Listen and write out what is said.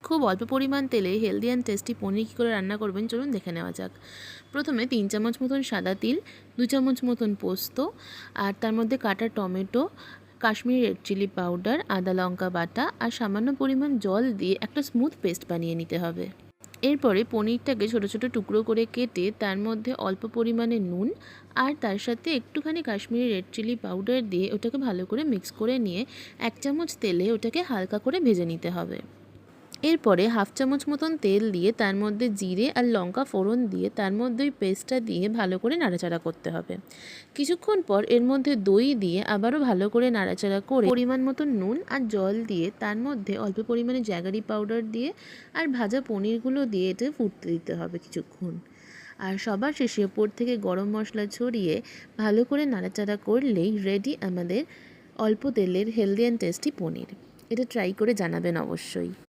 খুব অল্প পরিমাণ তেলে হেলদি অ্যান্ড টেস্টি পনির কী করে রান্না করবেন চলুন দেখে নেওয়া যাক। প্রথমে 3 চামচ মতন সাদা তিল, 2 চামচ মতন পোস্ত, আর তার মধ্যে কাটা tomato, Kashmiri red chilli powder, আদা লঙ্কা বাটা আর সামান্য পরিমাণ জল দিয়ে একটা স্মুথ পেস্ট বানিয়ে নিতে হবে। এরপরে পনিরটাকে ছোটো ছোটো টুকরো করে কেটে তার মধ্যে অল্প পরিমাণে নুন আর তার সাথে একটুখানি কাশ্মীরি রেড চিলি পাউডার দিয়ে ওটাকে ভালো করে মিক্স করে নিয়ে 1 চামচ তেলে ওটাকে হালকা করে ভেজে নিতে হবে। এরপরে হাফ চামচ মতন তেল দিয়ে তার মধ্যে জিরে আর লঙ্কা ফোড়ন দিয়ে তার মধ্যে ওই পেস্টটা দিয়ে ভালো করে নাড়াচাড়া করতে হবে। কিছুক্ষণ পর এর মধ্যে দই দিয়ে আবারও ভালো করে নাড়াচাড়া করে পরিমাণ মতন নুন আর জল দিয়ে তার মধ্যে অল্প পরিমাণে জ্যাগারি পাউডার দিয়ে আর ভাজা পনিরগুলো দিয়ে এটা ফুটতে দিতে হবে কিছুক্ষণ। আর সবার শেষে ওপর থেকে গরম মশলা ছড়িয়ে ভালো করে নাড়াচাড়া করলেই রেডি আমাদের অল্প তেলের হেলদি অ্যান্ড টেস্টি পনির। এটা ট্রাই করে জানাবেন অবশ্যই।